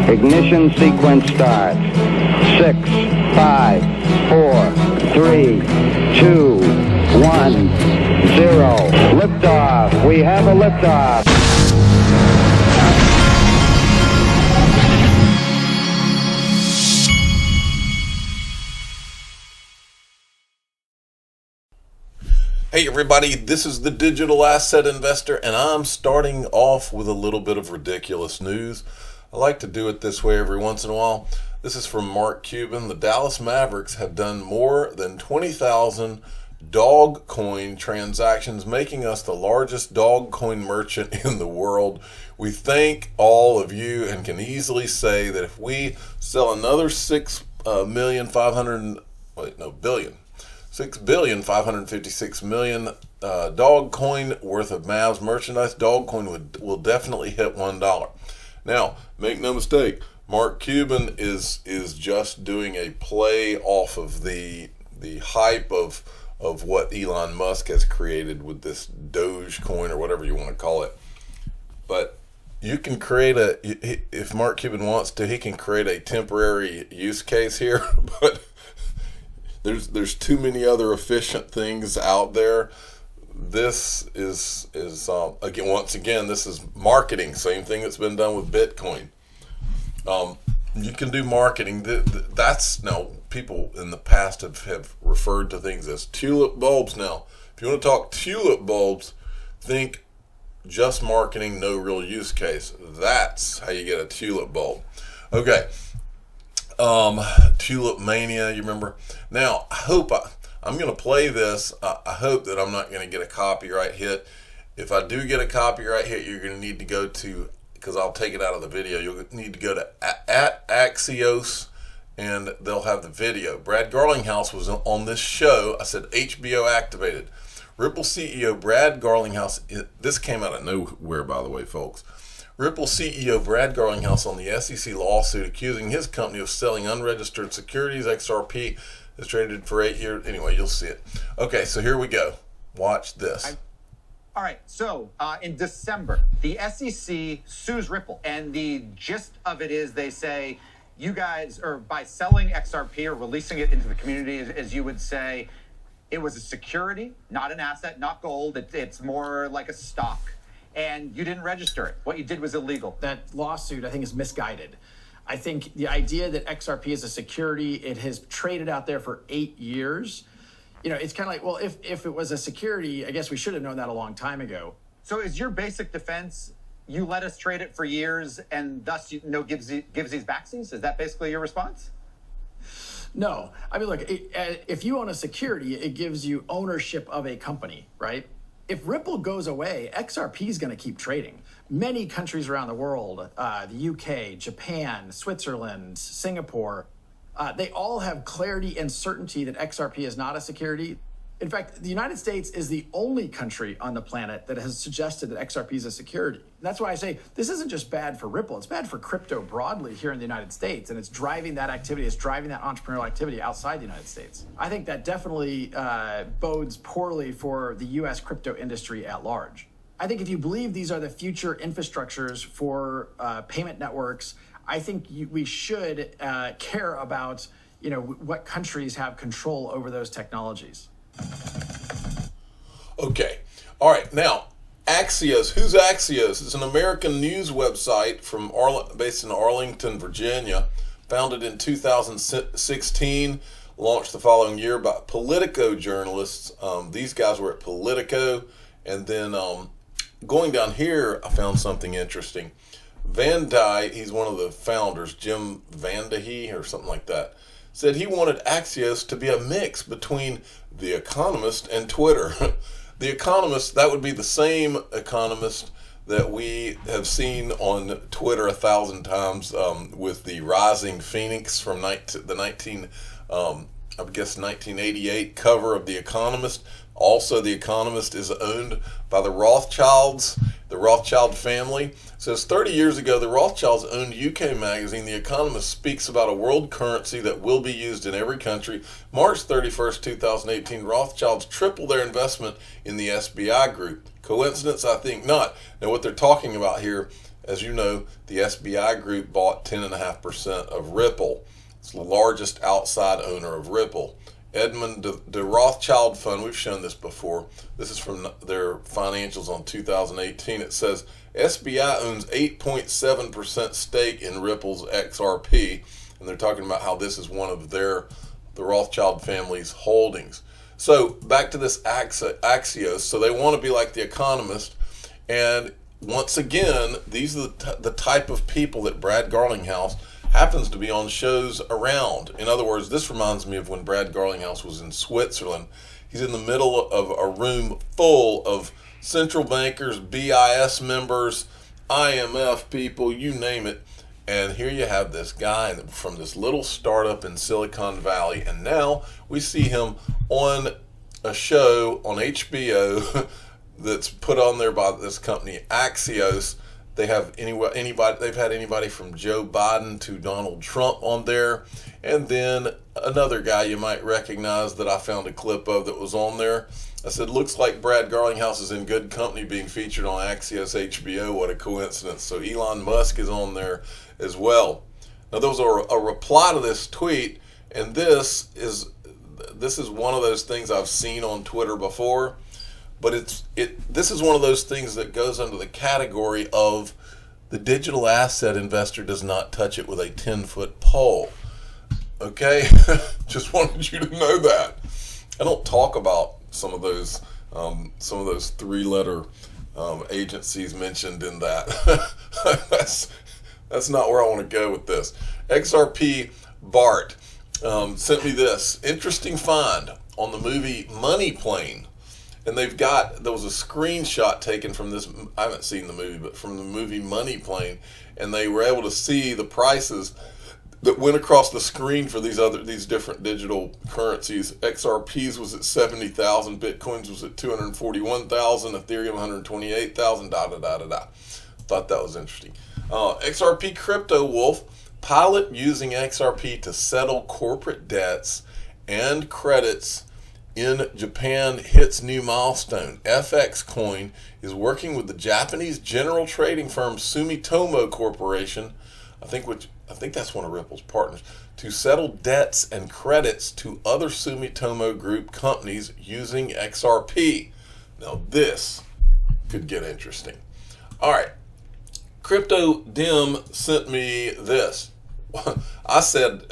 Ignition sequence starts. 6, 5, 4, 3, 2, 1, 0. Liftoff. We have a liftoff. Hey everybody, this is the Digital Asset Investor, and I'm starting off with a little bit of ridiculous news. I like to do it this way every once in a while. This is from Mark Cuban. The Dallas Mavericks have done more than 20,000 dogecoin transactions, making us the largest dogecoin merchant in the world. We thank all of you and can easily say that if we sell another 6,556,000,000 dogecoin worth of Mavs merchandise, dogecoin will definitely hit $1. Now, make no mistake, Mark Cuban is just doing a play off of the hype of what Elon Musk has created with this dogecoin or whatever you want to call it. But you can create if Mark Cuban wants to, he can create a temporary use case here, but there's too many other efficient things out there. This is once again, this is marketing. Same thing that's been done with Bitcoin. You can do marketing. People in the past have referred to things as tulip bulbs. Now, if you want to talk tulip bulbs, think just marketing, no real use case. That's how you get a tulip bulb. Okay. Tulip mania, you remember? Now, I'm going to play this. I hope that I'm not going to get a copyright hit. If I do get a copyright hit, you're going to need to go to, because I'll take it out of the video, you'll need to go to at Axios, and they'll have the video. Brad Garlinghouse was on this show. I said HBO activated. Ripple CEO Brad Garlinghouse, this came out of nowhere, by the way, folks. Ripple CEO Brad Garlinghouse on the SEC lawsuit accusing his company of selling unregistered securities. XRP has traded for 8 years. Anyway, you'll see it. Okay, so here we go. Watch this. All right, so in December, the SEC sues Ripple, and the gist of it is they say, you guys, or by selling XRP or releasing it into the community, as you would say, it was a security, not an asset, not gold. It's more like a stock. And you didn't register it. What you did was illegal. That lawsuit, I think, is misguided. I think the idea that XRP is a security, it has traded out there for 8 years. You know, it's kind of like, well, if it was a security, I guess we should have known that a long time ago. So is your basic defense, you let us trade it for years and thus gives these backsies? Is that basically your response? No. I mean, look, if you own a security, it gives you ownership of a company, right? If Ripple goes away, XRP is going to keep trading. Many countries around the world, the UK, Japan, Switzerland, Singapore, they all have clarity and certainty that XRP is not a security. In fact, the United States is the only country on the planet that has suggested that XRP is a security. That's why I say this isn't just bad for Ripple, it's bad for crypto broadly here in the United States, and it's driving that activity, it's driving that entrepreneurial activity outside the United States. I think that definitely bodes poorly for the US crypto industry at large. I think if you believe these are the future infrastructures for payment networks, I think we should care about, what countries have control over those technologies. Okay. All right. Now, Axios. Who's Axios? It's an American news website based in Arlington, Virginia, founded in 2016, launched the following year by Politico journalists. These guys were at Politico. And then going down here, I found something interesting. Van Dyke, he's one of the founders, Jim Vandahe or something like that, said he wanted Axios to be a mix between The Economist and Twitter. The Economist, that would be the same Economist that we have seen on Twitter 1,000 times with the Rising Phoenix from the 1988 cover of The Economist. Also, The Economist is owned by the Rothschilds, the Rothschild family. It says 30 years ago, the Rothschilds owned UK magazine. The Economist speaks about a world currency that will be used in every country. March 31st, 2018, Rothschilds tripled their investment in the SBI group. Coincidence? I think not. Now, what they're talking about here, As you know, the SBI Group bought 10.5% of Ripple. It's the largest outside owner of Ripple. Edmund de Rothschild Fund, we've shown this before. This is from their financials on 2018. It says SBI owns 8.7% stake in Ripple's XRP, and they're talking about how this is one of the Rothschild family's holdings. So back to this Axios. So they want to be like The Economist, and once again, these are the type of people that Brad Garlinghouse happens to be on shows around. In other words, this reminds me of when Brad Garlinghouse was in Switzerland. He's in the middle of a room full of central bankers, BIS members, IMF people, you name it. And here you have this guy from this little startup in Silicon Valley. And now we see him on a show on HBO that's put on there by this company, Axios. They have they've had anybody from Joe Biden to Donald Trump on there. And then another guy you might recognize that I found a clip of that was on there. I said, looks like Brad Garlinghouse is in good company being featured on Axios HBO. What a coincidence. So Elon Musk is on there as well. Now there was a reply to this tweet, and this is one of those things I've seen on Twitter before. But this is one of those things that goes under the category of the digital asset investor does not touch it with a 10-foot pole. Okay? Just wanted you to know that. I don't talk about some of those three-letter agencies mentioned in that. That's not where I want to go with this. XRP Bart sent me this interesting find on the movie Money Plane. And there was a screenshot taken from this, I haven't seen the movie, but from the movie Money Plane, and they were able to see the prices that went across the screen for these different digital currencies. XRPs was at 70,000, Bitcoins was at 241,000, Ethereum 128,000, Thought that was interesting. XRP Crypto Wolf, pilot using XRP to settle corporate debts and credits in Japan hits new milestone. FX Coin is working with the Japanese general trading firm Sumitomo Corporation, I think that's one of Ripple's partners, to settle debts and credits to other Sumitomo Group companies using XRP. Now this could get interesting. All right, Crypto Dim sent me this. I said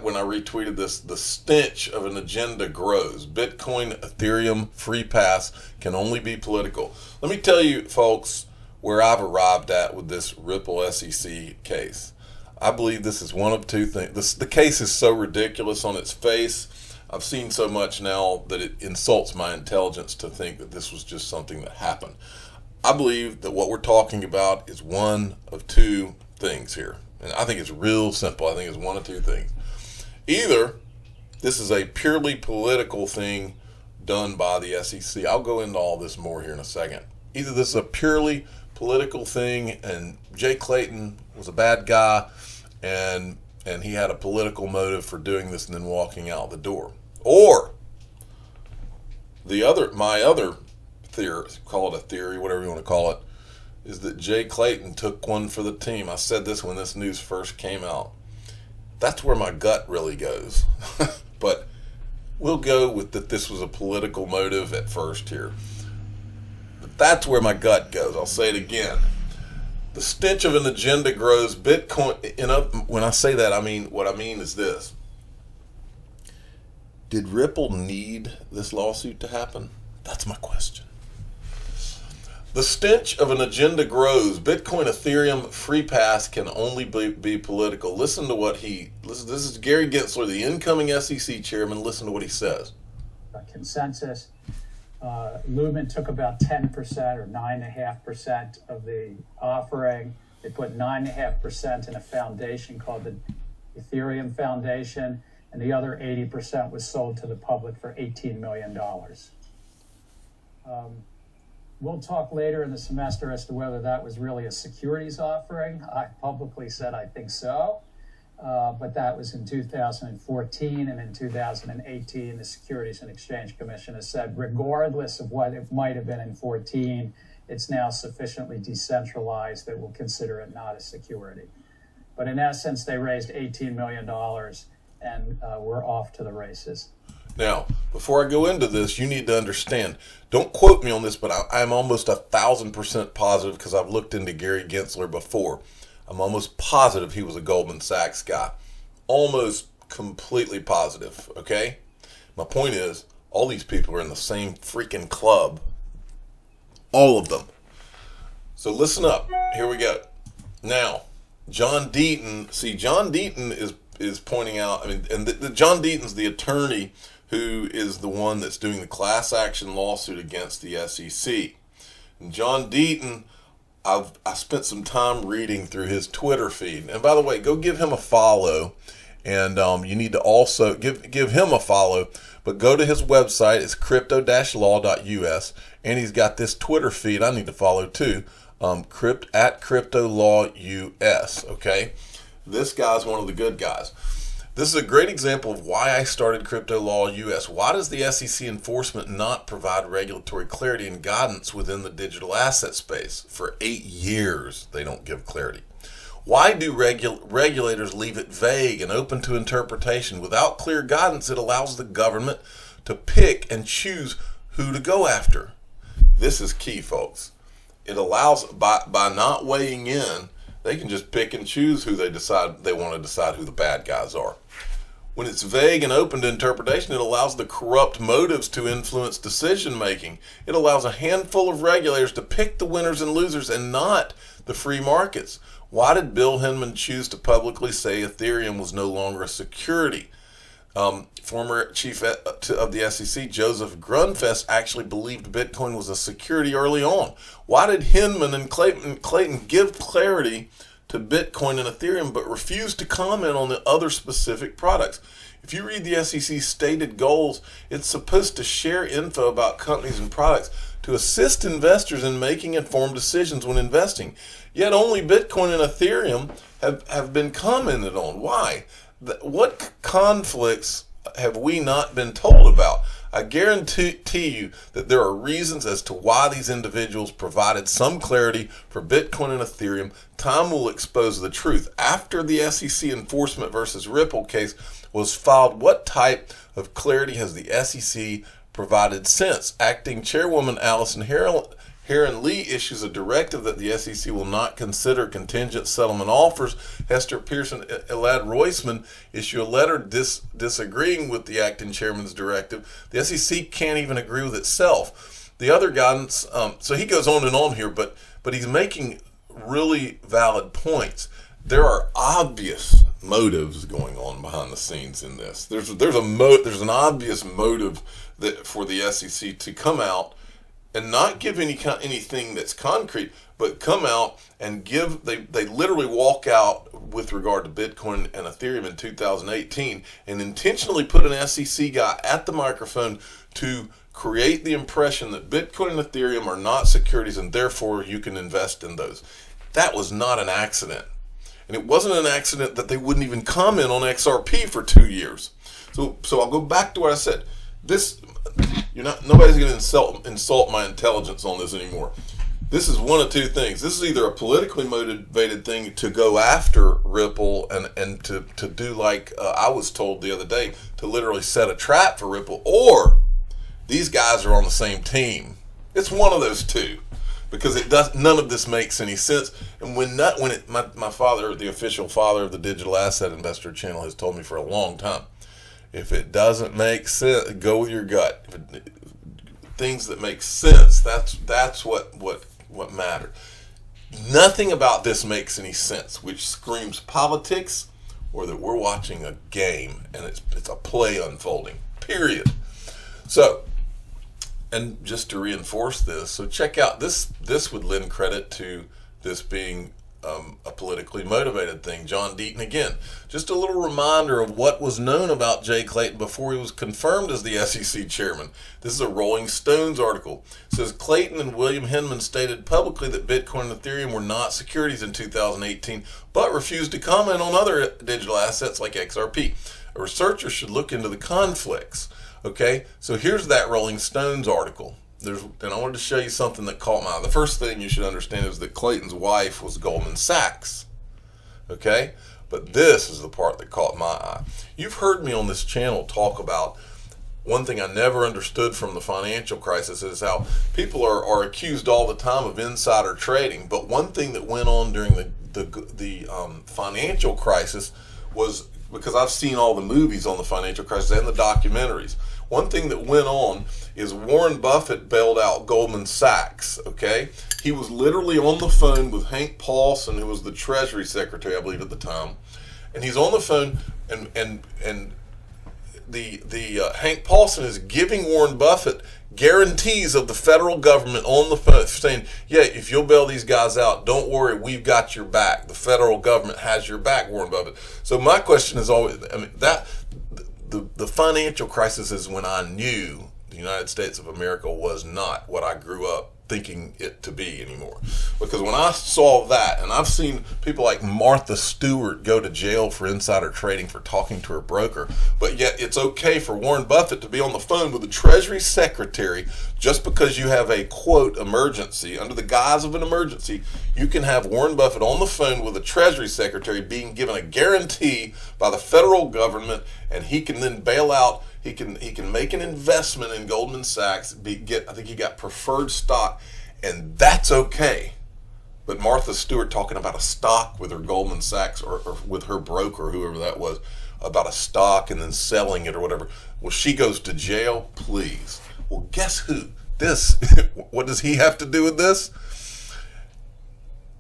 when I retweeted this, the stench of an agenda grows. Bitcoin, Ethereum, free pass can only be political. Let me tell you, folks, where I've arrived at with this Ripple SEC case. I believe this is one of two things. The case is so ridiculous on its face. I've seen so much now that it insults my intelligence to think that this was just something that happened. I believe that what we're talking about is one of two things here. And I think it's real simple. I think it's one of two things. Either this is a purely political thing done by the SEC. I'll go into all this more here in a second. Either this is a purely political thing and Jay Clayton was a bad guy and he had a political motive for doing this and then walking out the door. Or my other theory, call it a theory, whatever you want to call it, is that Jay Clayton took one for the team. I said this when this news first came out. That's where my gut really goes. But we'll go with that this was a political motive at first here. But that's where my gut goes. I'll say it again. The stench of an agenda grows. Bitcoin, when I say that, what I mean is this. Did Ripple need this lawsuit to happen? That's my question. The stench of an agenda grows. Bitcoin, Ethereum, free pass can only be political. Listen to what this is Gary Gensler, the incoming SEC chairman. Listen to what he says. Consensus. Movement took about 10% or 9.5% of the offering. They put 9.5% in a foundation called the Ethereum Foundation, and the other 80% was sold to the public for $18 million. We'll talk later in the semester as to whether that was really a securities offering. I publicly said I think so, but that was in 2014, and in 2018, the Securities and Exchange Commission has said, regardless of what it might have been in 14, it's now sufficiently decentralized that we'll consider it not a security. But in essence, they raised $18 million and we're off to the races. Now, before I go into this, you need to understand, don't quote me on this, but I'm almost 1,000% positive, because I've looked into Gary Gensler before. I'm almost positive he was a Goldman Sachs guy. Almost completely positive, okay? My point is, all these people are in the same freaking club. All of them. So listen up. Here we go. Now, John Deaton is pointing out, I mean, and John Deaton's the attorney who is the one that's doing the class action lawsuit against the SEC. And John Deaton, I spent some time reading through his Twitter feed. And by the way, go give him a follow. And you need to also give him a follow. But go to his website. It's crypto-law.us. And he's got this Twitter feed I need to follow too. At crypto-law.us. Okay? This guy's one of the good guys. This is a great example of why I started Crypto Law US. Why does the SEC enforcement not provide regulatory clarity and guidance within the digital asset space? For 8 years, they don't give clarity. Why do regulators leave it vague and open to interpretation? Without clear guidance, it allows the government to pick and choose who to go after. This is key, folks. It allows, by not weighing in, they can just pick and choose who they want to decide who the bad guys are. When it's vague and open to interpretation, it allows the corrupt motives to influence decision making. It allows a handful of regulators to pick the winners and losers and not the free markets. Why did Bill Hinman choose to publicly say Ethereum was no longer a security? Former chief of the SEC, Joseph Grunfest, actually believed Bitcoin was a security early on. Why did Hinman and Clayton give clarity to Bitcoin and Ethereum but refuse to comment on the other specific products? If you read the SEC's stated goals, it's supposed to share info about companies and products to assist investors in making informed decisions when investing. Yet only Bitcoin and Ethereum have been commented on. Why? What conflicts have we not been told about? I guarantee you that there are reasons as to why these individuals provided some clarity for Bitcoin and Ethereum. Time will expose the truth. After the SEC enforcement versus Ripple case was filed, what type of clarity has the SEC provided since? Acting Chairwoman Allison Heron Lee issues a directive that the SEC will not consider contingent settlement offers. Hester Pearson Elad Roisman issue a letter disagreeing with the acting chairman's directive. The SEC can't even agree with itself. The other guidance, so he goes on and on here, but he's making really valid points. There are obvious motives going on behind the scenes in this. There's an obvious motive that for the SEC to come out and not give anything that's concrete, but come out and give, they literally walk out with regard to Bitcoin and Ethereum in 2018 and intentionally put an SEC guy at the microphone to create the impression that Bitcoin and Ethereum are not securities and therefore you can invest in those. That was not an accident. And it wasn't an accident that they wouldn't even comment on XRP for 2 years. So I'll go back to what I said. Nobody's going to insult my intelligence on this anymore. This is one of two things. This is either a politically motivated thing to go after Ripple and to do like I was told the other day, to literally set a trap for Ripple, or these guys are on the same team. It's one of those two, because none of this makes any sense. And my father, the official father of the Digital Asset Investor channel, has told me for a long time, if it doesn't make sense, go with your gut. Things that make sense, that's what matters. Nothing about this makes any sense, which screams politics or that we're watching a game and it's a play unfolding, period. So, and just to reinforce this, so check out this would lend credit to this being a politically motivated thing. John Deaton again. Just a little reminder of what was known about Jay Clayton before he was confirmed as the SEC chairman. This is a Rolling Stones article. It says Clayton and William Hinman stated publicly that Bitcoin and Ethereum were not securities in 2018, but refused to comment on other digital assets like XRP. A researcher should look into the conflicts. Okay, so here's that Rolling Stones article. and I wanted to show you something that caught my eye. The first thing you should understand is that Clayton's wife was Goldman Sachs. Okay? But this is the part that caught my eye. You've heard me on this channel talk about one thing I never understood from the financial crisis is how people are accused all the time of insider trading. But one thing that went on during the financial crisis was, because I've seen all the movies on the financial crisis and the documentaries, one thing that went on is Warren Buffett bailed out Goldman Sachs, okay? He was literally on the phone with Hank Paulson, who was the Treasury Secretary, I believe, at the time. And he's on the phone, and the Hank Paulson is giving Warren Buffett guarantees of the federal government on the phone, saying, yeah, if you'll bail these guys out, don't worry, we've got your back. The federal government has your back, Warren Buffett. So my question is always, I mean, that the financial crisis is when I knew the United States of America was not what I grew up thinking it to be anymore. Because when I saw that, and I've seen people like Martha Stewart go to jail for insider trading for talking to her broker, but yet it's okay for Warren Buffett to be on the phone with the Treasury Secretary just because you have a, quote, emergency. Under the guise of an emergency, you can have Warren Buffett on the phone with the Treasury Secretary being given a guarantee by the federal government, and he can then bail out. He can make an investment in Goldman Sachs, I think he got preferred stock, and that's okay. But Martha Stewart talking about a stock with her Goldman Sachs or with her broker, whoever that was, about a stock and then selling it or whatever. Well, she goes to jail, please. Well, guess who? What does he have to do with this?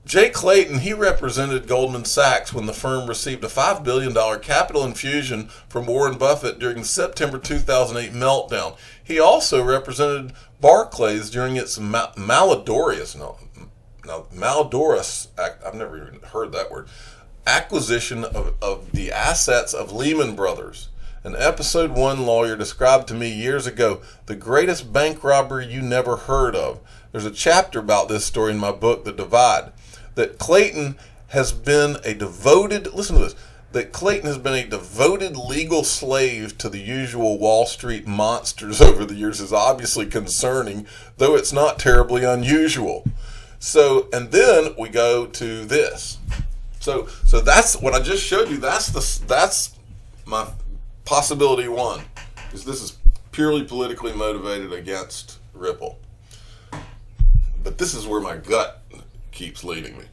Jay Clayton, he represented Goldman Sachs when the firm received a $5 billion capital infusion from Warren Buffett during the September 2008 meltdown. He also represented Barclays during its malodorous, I've never even heard that word, acquisition of the assets of Lehman Brothers. An episode 1 lawyer described to me years ago the greatest bank robbery you never heard of. There's a chapter about this story in my book, The Divide. That Clayton has been a devoted, listen to this, that Clayton has been a devoted legal slave to the usual Wall Street monsters over the years is obviously concerning, though it's not terribly unusual. So, and then we go to this. So that's what I just showed you. That's my possibility 1, is this is purely politically motivated against Ripple. But this is where my gut keeps leading me.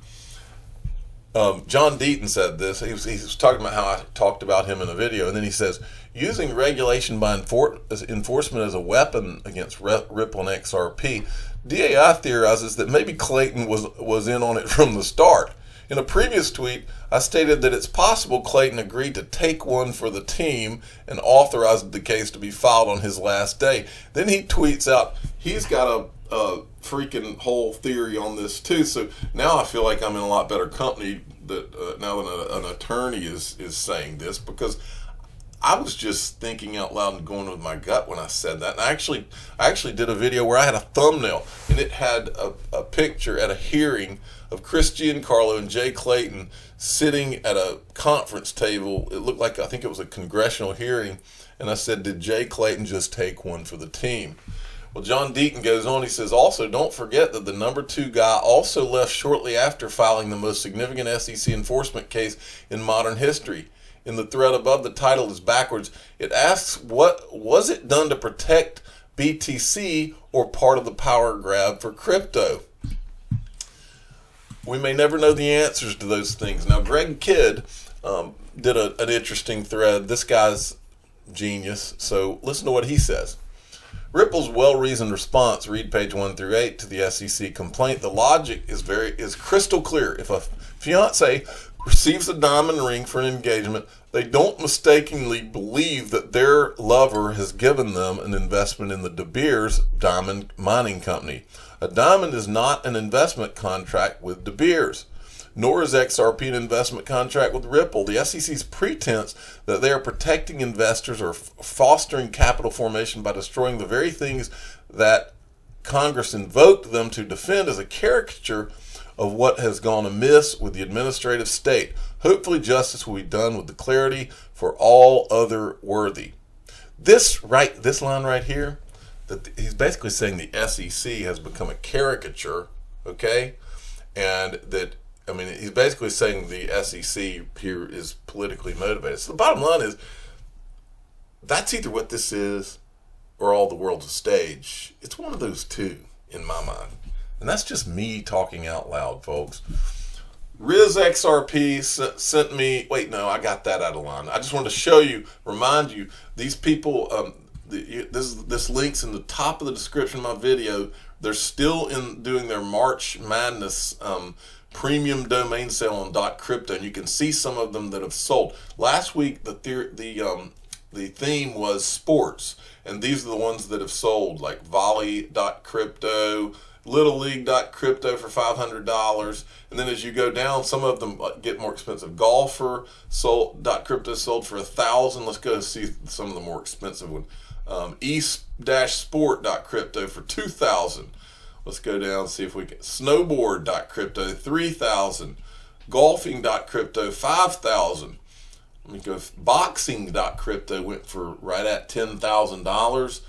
John Deaton said this. He was talking about how I talked about him in a video, and then he says, using regulation by enforcement as a weapon against Ripple and XRP, DAI theorizes that maybe Clayton was in on it from the start. In a previous tweet, I stated that it's possible Clayton agreed to take one for the team and authorized the case to be filed on his last day. Then he tweets out he's got a freaking whole theory on this too. So now I feel like I'm in a lot better company that now that an attorney is saying this, because I was just thinking out loud and going with my gut when I said that. And I actually did a video where I had a thumbnail and it had a picture at a hearing of Chris Giancarlo and Jay Clayton sitting at a conference table. It looked like, I think it was a congressional hearing, and I said, did Jay Clayton just take one for the team? Well, John Deaton goes on, he says, also, don't forget that the number 2 guy also left shortly after filing the most significant SEC enforcement case in modern history. In the thread above, the title is backwards. It asks, what was it done to protect BTC or part of the power grab for crypto? We may never know the answers to those things. Now, Greg Kidd did an interesting thread. This guy's genius, so listen to what he says. Ripple's well-reasoned response, read page 1 through 8, to the SEC complaint. The logic is crystal clear. If a fiance receives a diamond ring for an engagement, they don't mistakenly believe that their lover has given them an investment in the De Beers diamond mining company. A diamond is not an investment contract with De Beers, nor is XRP an investment contract with Ripple. The SEC's pretense that they are protecting investors or fostering capital formation by destroying the very things that Congress invoked them to defend is a caricature of what has gone amiss with the administrative state. Hopefully justice will be done with the clarity for all other worthy. This line right here, that he's basically saying the SEC has become a caricature, okay? And that, I mean, he's basically saying the SEC here is politically motivated. So the bottom line is, that's either what this is or all the world's a stage. It's one of those two in my mind. And that's just me talking out loud, folks. Riz XRP sent me, wait, no, I got that out of line. I just wanted to show you, remind you, these people, this link's in the top of the description of my video. They're still doing their March Madness premium domain sale on .crypto, and you can see some of them that have sold. Last week, the theme was sports, and these are the ones that have sold, like volley.crypto, Little League.crypto for $500, and then as you go down, some of them get more expensive. Golfer .crypto sold for $1,000. Let's go see some of the more expensive ones. Sport.crypto for $2,000. Let's go down and see if we can. Snowboard.crypto $3,000. Golfing.crypto $5,000. Let me go. Boxing.crypto went for right at $10,000.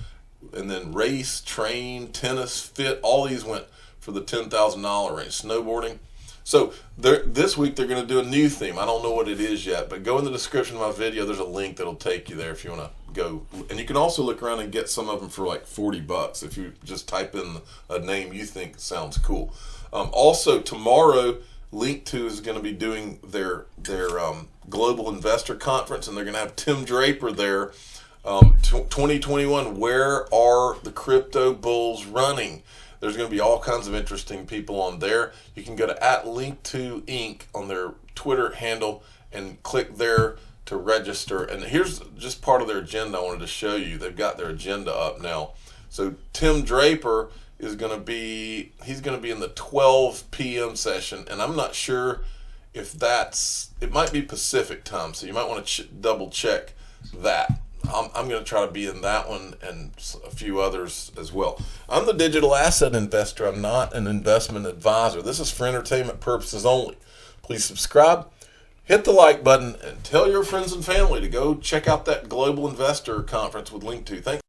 And then race, train, tennis, fit, all these went for the $10,000 range. Snowboarding. So this week they're going to do a new theme. I don't know what it is yet, but go in the description of my video. There's a link that'll take you there if you want to go. And you can also look around and get some of them for like $40 if you just type in a name you think sounds cool. Also tomorrow, Link2 is going to be doing their Global Investor Conference, and they're going to have Tim Draper there. 2021, where are the crypto bulls running? There's going to be all kinds of interesting people on there. You can go to @Link2Inc. on their Twitter handle and click there to register. And here's just part of their agenda I wanted to show you. They've got their agenda up now. So Tim Draper is going to be, he's going to be in the 12 p.m. session, and I'm not sure if it might be Pacific time, so you might want to double check that. I'm going to try to be in that one and a few others as well. I'm the digital asset investor. I'm not an investment advisor. This is for entertainment purposes only. Please subscribe, hit the like button, and tell your friends and family to go check out that Global Investor Conference with Link2. Thanks.